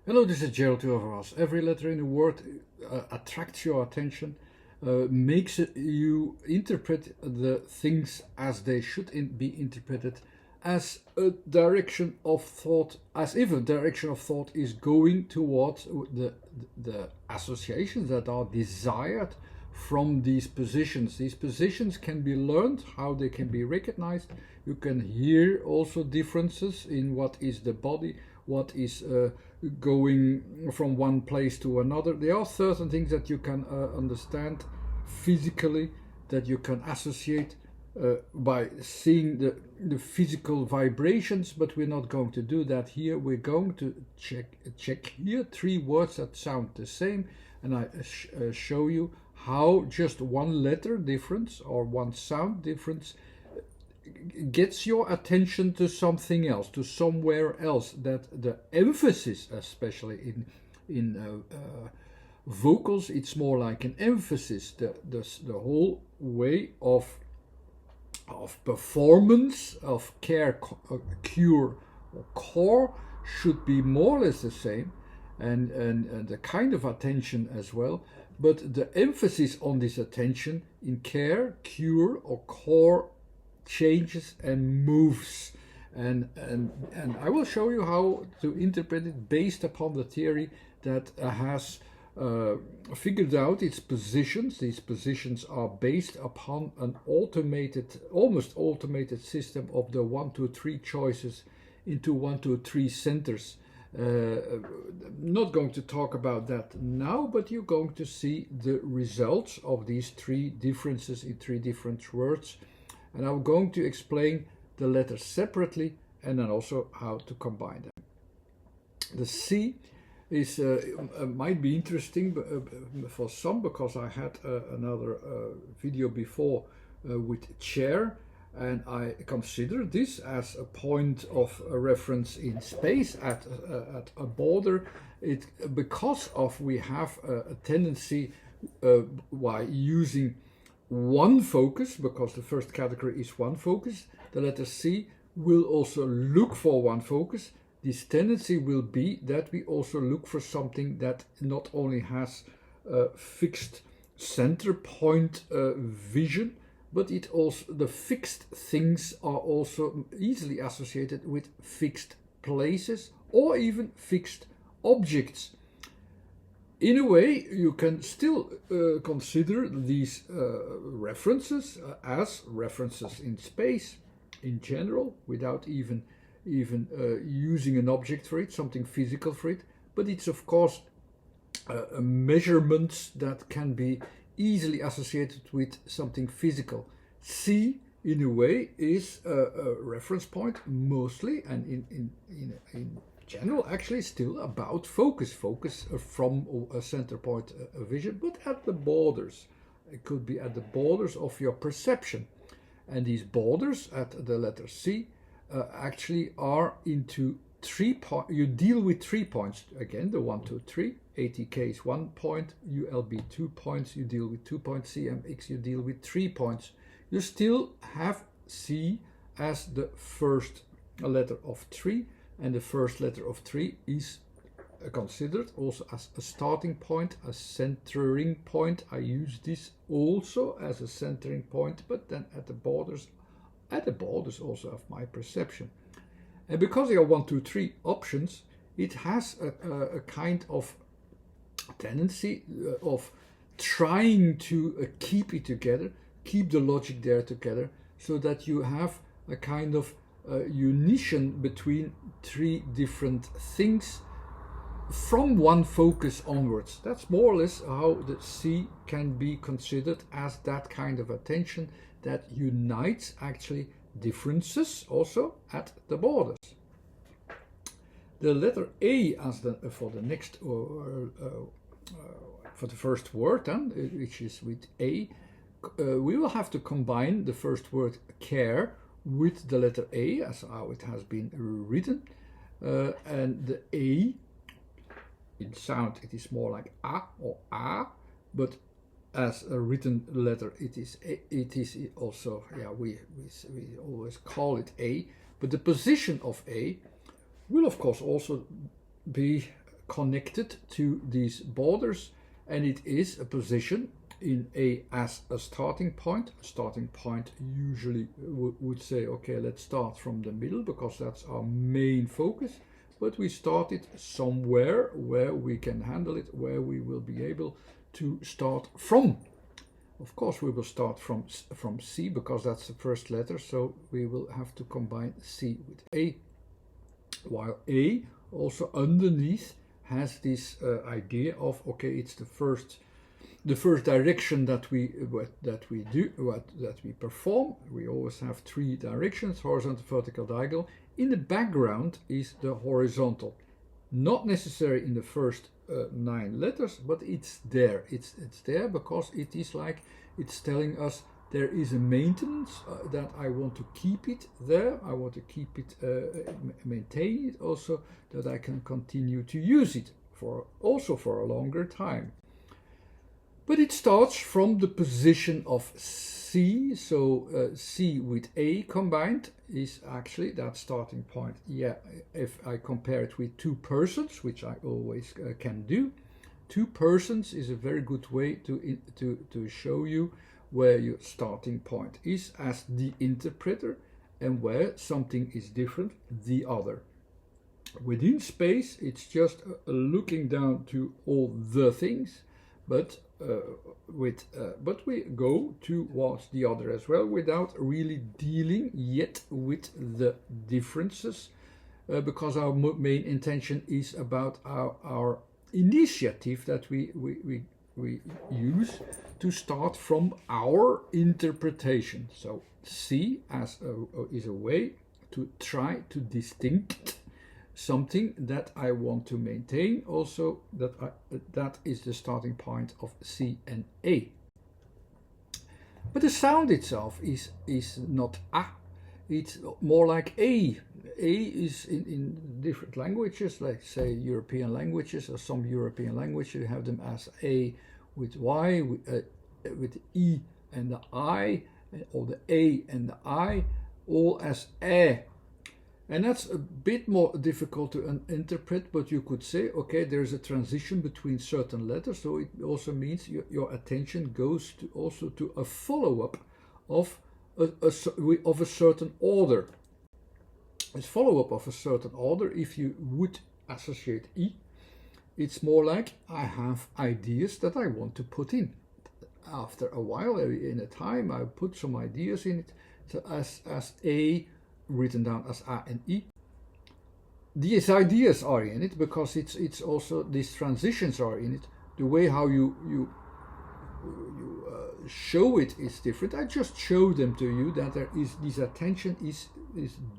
Hello, this is Gerald Overas. Every letter in the word attracts your attention, makes you interpret the things as they should be interpreted, as a direction of thought, as if a direction of thought is going towards the associations that are desired from these positions. These positions can be learned, how they can be recognized. You can hear also differences in what is the body, what is going from one place to another. There are certain things that you can understand physically, that you can associate by seeing the physical vibrations, but we're not going to do that here. We're going to check here three words that sound the same, and I show you how just one letter difference or one sound difference gets your attention to something else, to somewhere else, that the emphasis, especially in vocals, it's more like an emphasis. The whole way of performance of care, cure, or core should be more or less the same, and the kind of attention as well. But the emphasis on this attention in care, cure, or core changes and moves, and I will show you how to interpret it based upon the theory that has figured out its positions. These positions are based upon an almost automated system of the 1, 2, 3 choices into 1, 2, 3 centers. Not going to talk about that now, but you're going to see the results of these three differences in three different words, and I'm going to explain the letters separately and then also how to combine them. The C is might be interesting for some, because I had another video before with chair, and I consider this as a point of reference in space at a border. Because we have a tendency by using one focus, because the first category is one focus, the letter C will also look for one focus. This tendency will be that we also look for something that not only has a fixed center point vision, but it also, the fixed things are also easily associated with fixed places or even fixed objects. In a way, you can still consider these references as references in space in general, without even using an object for it, something physical for it. But it's of course measurements that can be easily associated with something physical. C, in a way, is a reference point mostly, and in general actually still about focus from a center point vision, but at the borders. It could be at the borders of your perception, and these borders at the letter C actually are into 3 points. You deal with 3 points again, the 1, 2, 3. ATK is 1 point, ULB 2 points, you deal with 2 points, CMX you deal with 3 points. You still have C as the first letter of 3, and the first letter of 3 is considered also as a starting point, a centering point. I use this also as a centering point, but then at the borders also of my perception. And because there are 1, 2, 3 options, it has a kind of tendency of trying to keep it together, keep the logic there together, so that you have a kind of unition between 3 different things from one focus onwards. That's more or less how the C can be considered, as that kind of attention that unites actually differences also at the borders. The letter A as for the next for the first word, which is with A, we will have to combine the first word care with the letter A, as how it has been written, and the A in sound it is more like A or A, but as a written letter it is also, we always call it A, but the position of A will of course also be connected to these borders, and it is a position in A as a starting point. A starting point usually would say, okay, let's start from the middle because that's our main focus, but we start it somewhere where we can handle it, where we will be able to start from. Of course, we will start from C because that's the first letter, so we will have to combine C with A, while A also underneath has this idea of, okay, it's the first direction that we perform. We always have three directions: horizontal, vertical, diagonal. In the background is the horizontal, not necessary in the first 9 letters, but it's there. It's there because it is like it's telling us there is a maintenance that I want to keep it there. I want to keep it, maintain it, also that I can continue to use it for a longer time. But it starts from the position of C, so C with A combined is actually that starting point. Yeah, if I compare it with 2 persons, which I always can do, 2 persons is a very good way to show you where your starting point is as the interpreter and where something is different, the other. Within space, it's just looking down to all the things, but we go towards the other as well without really dealing yet with the differences, because our main intention is about our initiative that we use to start from our interpretation. So C is a way to try to distinct something that I want to maintain, also that is the starting point of C and A. But the sound itself is not A, it's more like A. A is in different languages, like say European languages, or some European languages you have them as A with Y, with E and the I, or the A and the I, all as A. And that's a bit more difficult to interpret, but you could say, okay, there's a transition between certain letters, so it also means your attention goes also to a follow-up of a certain order. A follow-up of a certain order, if you would associate E, it's more like I have ideas that I want to put in. After a while, in a time, I put some ideas in it, so as A, written down as A and E. These ideas are in it because it's also these transitions are in it. The way how you show it is different. I just show them to you that there is this attention is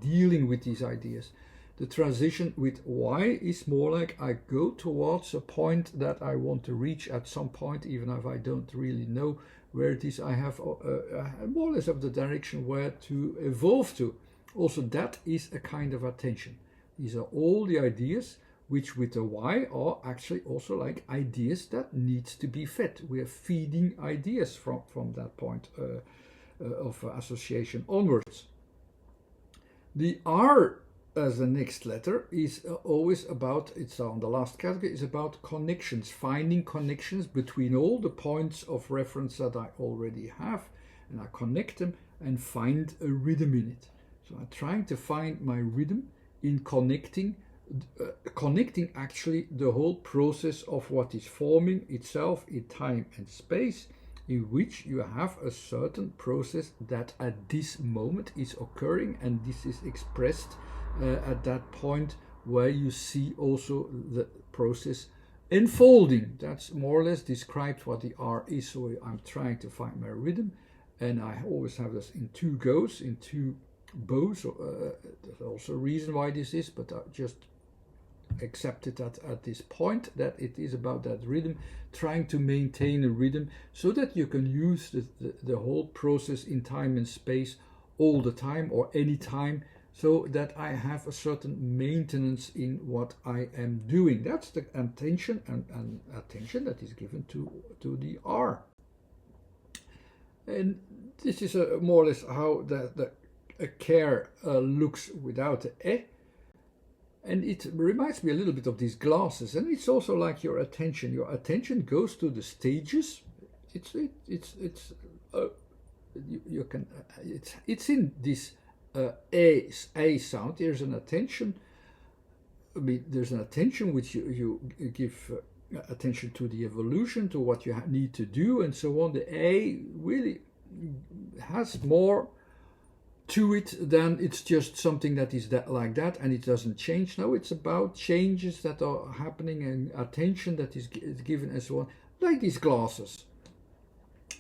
dealing with these ideas. The transition with Y is more like I go towards a point that I want to reach at some point, even if I don't really know where it is. I have more or less of the direction where to evolve to. Also, that is a kind of attention. These are all the ideas which with the Y are actually also like ideas that needs to be fed. We are feeding ideas from that point of association onwards. The R as the next letter is always about, it's on the last category, is about connections, finding connections between all the points of reference that I already have, and I connect them and find a rhythm in it. So I'm trying to find my rhythm in connecting actually the whole process of what is forming itself in time and space, in which you have a certain process that at this moment is occurring, and this is expressed at that point where you see also the process unfolding. That's more or less described what the R is. So I'm trying to find my rhythm, and I always have this in 2 goes, in 2 bows. There's also a reason why this is, but I just accepted that at this point that it is about that rhythm, trying to maintain a rhythm so that you can use the whole process in time and space all the time or any time, so that I have a certain maintenance in what I am doing. That's the attention and attention that is given to the R. And this is more or less how the care looks without the E. And it reminds me a little bit of these glasses, and it's also like your attention. Your attention goes to the stages. You can it's in this a sound. There's an attention. I mean, there's an attention which you give attention to the evolution, to what you need to do, and so on. The A really has more to it than it's just something that is that like that and it doesn't change. No, it's about changes that are happening and attention that is given and so on, like these glasses.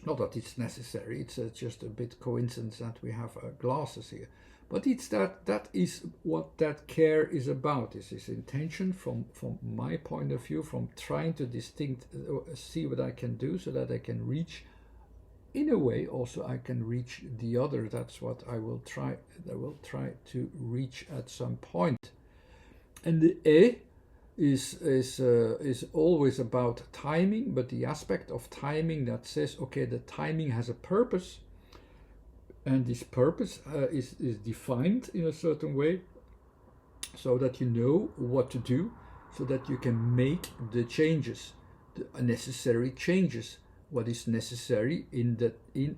Not that it's necessary, it's just a bit coincidence that we have glasses here, but it's that is what that care is about. Is this intention from my point of view, from trying to see what I can do so that I can reach. In a way, also I can reach the other. That's what I will try to reach at some point. And the E is always about timing, but the aspect of timing that says, okay, the timing has a purpose, and this purpose is defined in a certain way, so that you know what to do, so that you can make the changes, the necessary changes. What is necessary in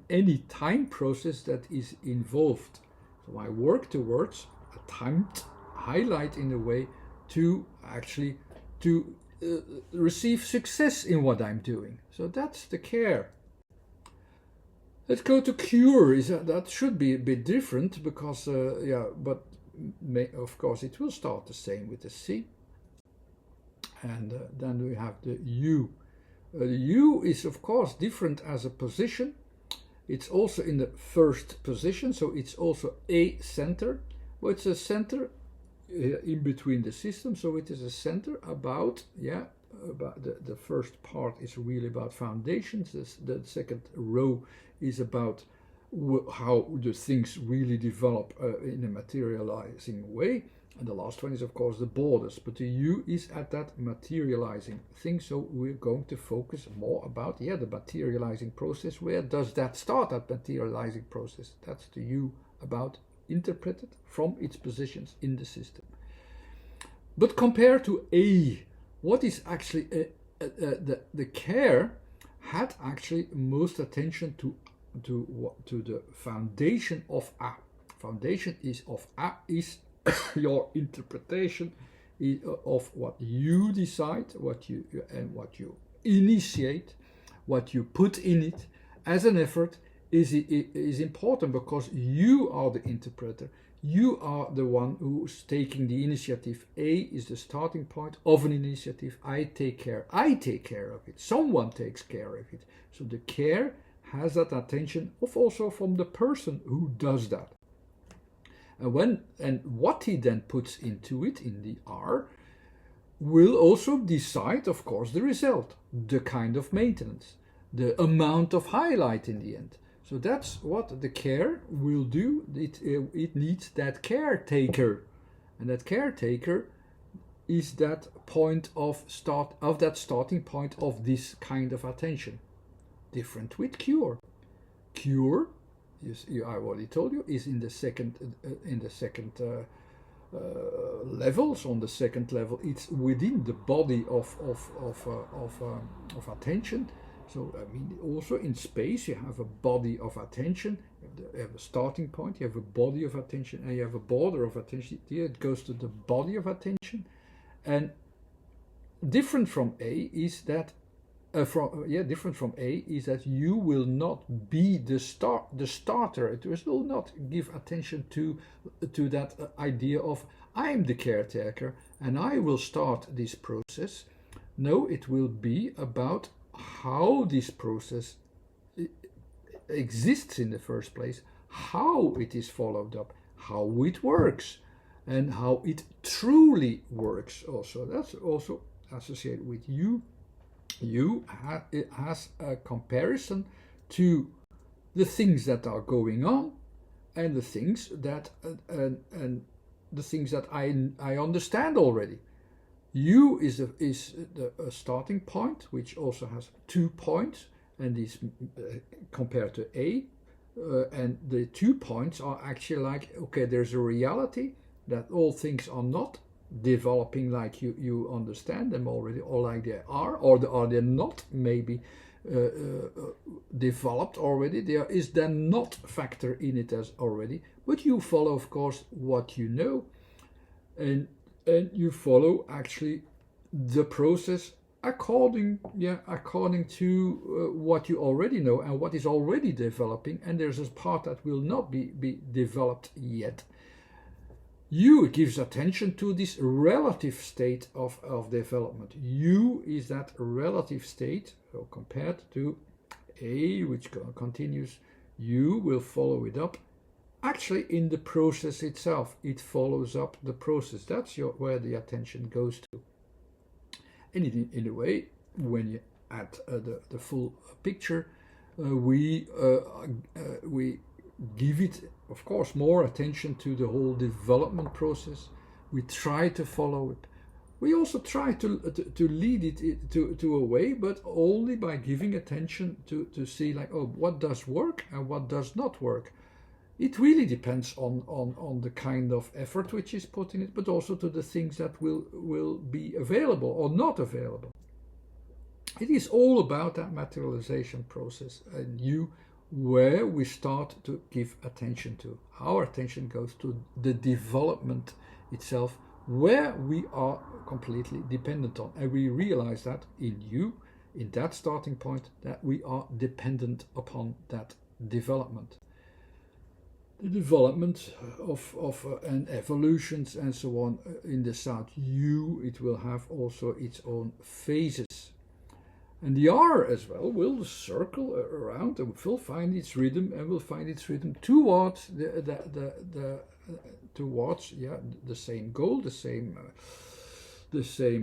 any time process that is involved. So I work towards a timed highlight in a way to actually receive success in what I'm doing. So that's the care. Let's go to cure. That should be a bit different because but of course it will start the same with the C, and then we have the U. The U is of course different as a position. It's also in the first position, so it's also a center. Well, it's a center in between the system, so it is a center about the first part is really about foundations. The second row is about how the things really develop in a materializing way. And the last one is, of course, the borders. But the U is at that materializing thing. So we're going to focus more about, the materializing process. Where does that start, that materializing process? That's the U, about interpreted from its positions in the system. But compared to A, what is actually the care had actually most attention to the foundation of A. Foundation of A is your interpretation of what you decide, what you initiate, what you put in it as an effort is important, because you are the interpreter. You are the one who's taking the initiative. A is the starting point of an initiative. I take care of it. Someone takes care of it. So the care has that attention of also from the person who does that. And what he then puts into it, in the R, will also decide, of course, the result, the kind of maintenance, the amount of highlight in the end. So that's what the care will do. It needs that caretaker, and that caretaker is that point of that starting point of this kind of attention. Different with cure. Cure, I already told you, is in the second level. So on the second level, it's within the body of attention. So I mean, also in space, you have a body of attention. You have a starting point, you have a body of attention, and you have a border of attention. Here it goes to the body of attention, and different from A is that. Different from A is that you will not be the starter. It will not give attention to that idea of I'm the caretaker and I will start this process. No, it will be about how this process exists in the first place, how it is followed up, how it works, and how it truly works. Also, that's also associated with you. It has a comparison to the things that are going on and the things that I understand already. U is a starting point, which also has 2 points, and is compared to A, and the 2 points are actually like, okay, there's a reality that all things are not developing like you understand them already, or like they are they not maybe developed already? There is then not factor in it as already, but you follow, of course, what you know, and you follow actually the process according to what you already know and what is already developing, and there's a part that will not be developed yet. U gives attention to this relative state of development. U is that relative state, so compared to A, which continues. U will follow it up. Actually, in the process itself, it follows up the process. That's where the attention goes to. And in a way, when you add the full picture, we give it, of course, more attention to the whole development process. We try to follow it. We also try to lead it to a way, but only by giving attention to see like, oh, what does work and what does not work. It really depends on the kind of effort which is put in it, but also to the things that will be available or not available. It is all about that materialization process, and where we start to give attention to. Our attention goes to the development itself, where we are completely dependent on. And we realize that in that starting point, that we are dependent upon that development. The development of and evolutions and so on in the sound U, it will have also its own phases. And the R as well will circle around and will find its rhythm, and will find its rhythm towards the same goal, the same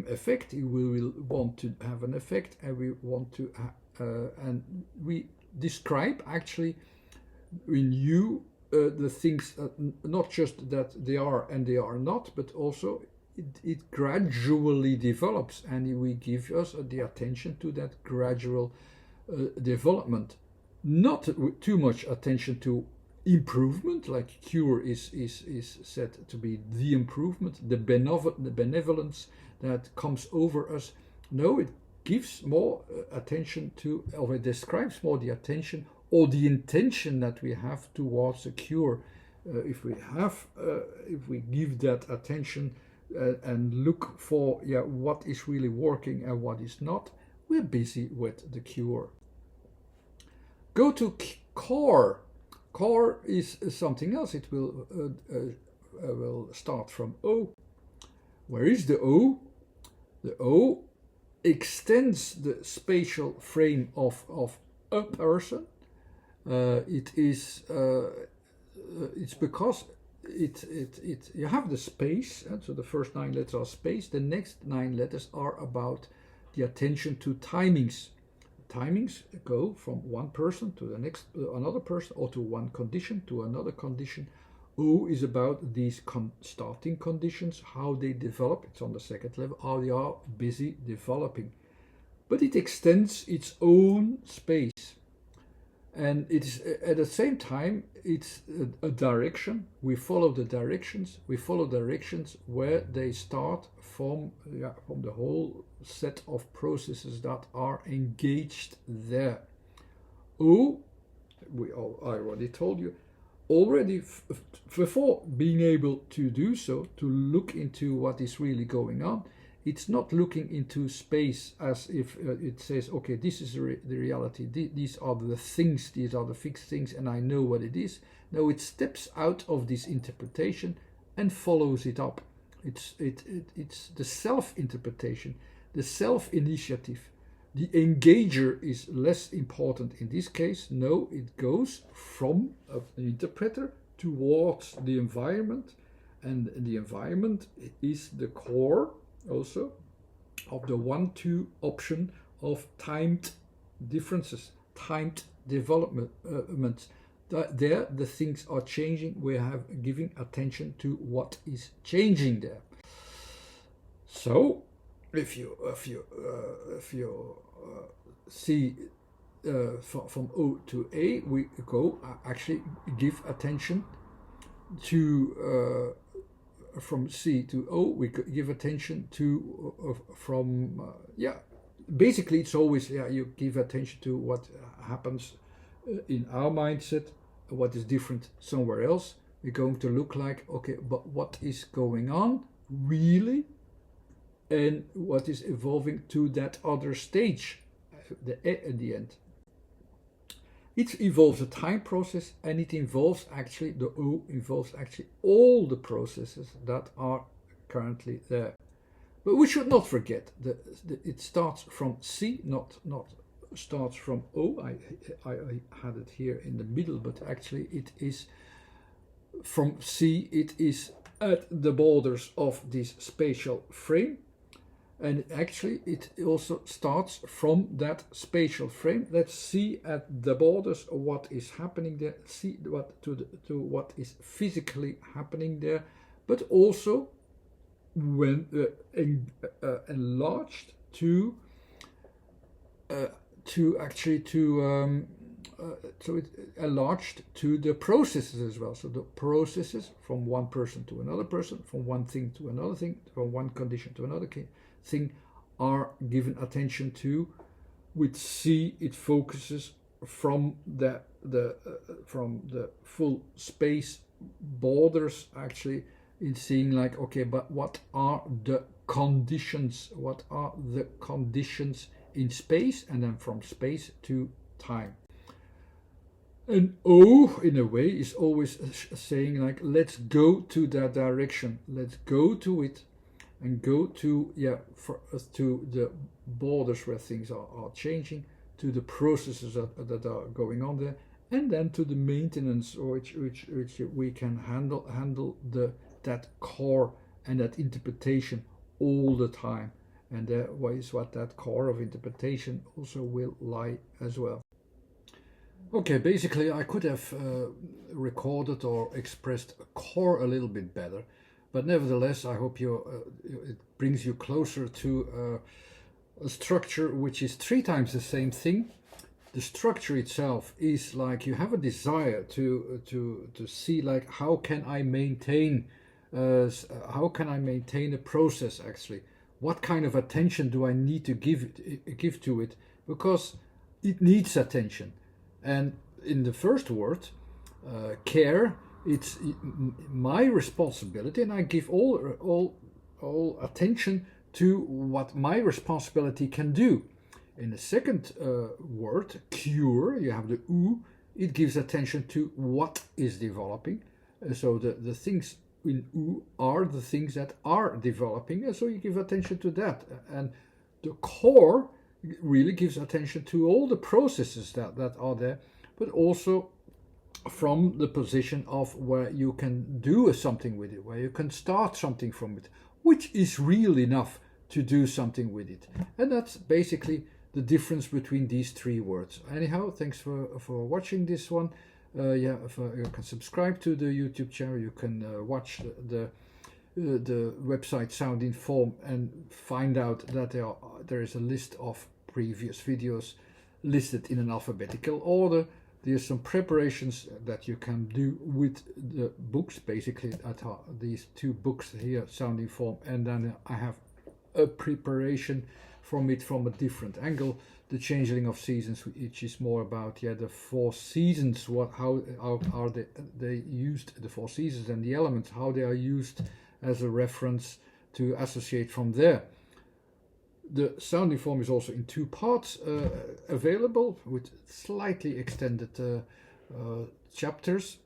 effect. We will want to have an effect, and we want to and we describe actually in U the things not just that they are and they are not, but also it gradually develops, and we give us the attention to that gradual development. Not too much attention to improvement, like cure is said to be the improvement, the benevolence that comes over us. No, it gives more attention to, or it describes more the attention or the intention that we have towards a cure. If we give that attention and look for what is really working and what is not, we're busy with the cure. Go to core. Core is something else. It will start from O. Where is the O? The O extends the spatial frame of a person. It's because you have the space, and so the first 9 letters are space. The next 9 letters are about the attention to timings. Timings go from one person to the next, another person, or to one condition to another condition. O is about these starting conditions, how they develop. It's on the second level, how they are busy developing. But it extends its own space. And it's at the same time, it's a direction. We follow the directions. We follow directions where they start from the whole set of processes that are engaged there. O, I already told you, already before being able to do so, to look into what is really going on, it's not looking into space as if it says, okay, this is the reality, these are the things, these are the fixed things, and I know what it is. No, it steps out of this interpretation and follows it up. It's the self-interpretation, the self-initiative. The engager is less important in this case. No, it goes from an interpreter towards the environment, and the environment is the core also of the 1-2 option of timed differences, timed developments. There the things are changing. We have giving attention to what is changing there. So if you see from O to A, we go actually give attention to from C to O, we give attention to basically it's always you give attention to what happens in our mindset, what is different somewhere else. We're going to look like, okay, but what is going on really, and what is evolving to that other stage, at the end. It involves a time process, and it involves actually, the O involves actually all the processes that are currently there. But we should not forget that it starts from C, not starts from O. I had it here in the middle, but actually it is from C, it is at the borders of this spatial frame. And actually it also starts from that spatial frame. Let's see at the borders what is happening there, see what to what is physically happening there, but also when enlarged to it enlarged to the processes as well. So the processes from one person to another person, from one thing to another thing, from one condition to another thing, are given attention to. With C, it focuses from the full space borders, actually, in seeing like, okay, but what are the conditions? What are the conditions in space, and then from space to time? And O, in a way, is always saying like, let's go to that direction, let's go to it, and go to to the borders where things are changing, to the processes that are going on there, and then to the maintenance, which we can handle that core and that interpretation all the time. And that is what that core of interpretation also will lie as well. Okay, basically I could have recorded or expressed a core a little bit better, but nevertheless I hope it brings you closer to a structure which is 3 times the same thing. The structure itself is like you have a desire to see like, how can I maintain a process actually? What kind of attention do I need to give to it? Because it needs attention. And in the first word, care, it's my responsibility, and I give all attention to what my responsibility can do. In the second word, cure, you have the U, it gives attention to what is developing. So the things in U are the things that are developing, and so you give attention to that. And the core really gives attention to all the processes that are there, but also from the position of where you can do something with it, where you can start something from it, which is real enough to do something with it. And that's basically the difference between these 3 words. Anyhow, thanks for watching this one. You can subscribe to the YouTube channel, you can watch the website Sound Inform and find out that there is a list of previous videos listed in an alphabetical order. There's some preparations that you can do with the books, basically these 2 books here, Sound Inform, and then I have a preparation from it from a different angle, the Changeling of Seasons, which is more about the 4 seasons, how are they used, the 4 seasons and the elements, how they are used as a reference to associate from there. The Sound Inform is also in 2 parts available, with slightly extended chapters.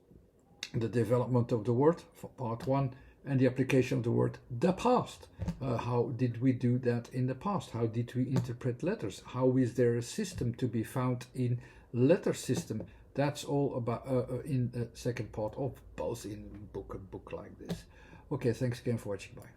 The development of the word for part 1, and the application of the word the past. How did we do that in the past? How did we interpret letters? How is there a system to be found in letter system? That's all about in the second part of both in book like this. Okay, thanks again for watching. Bye.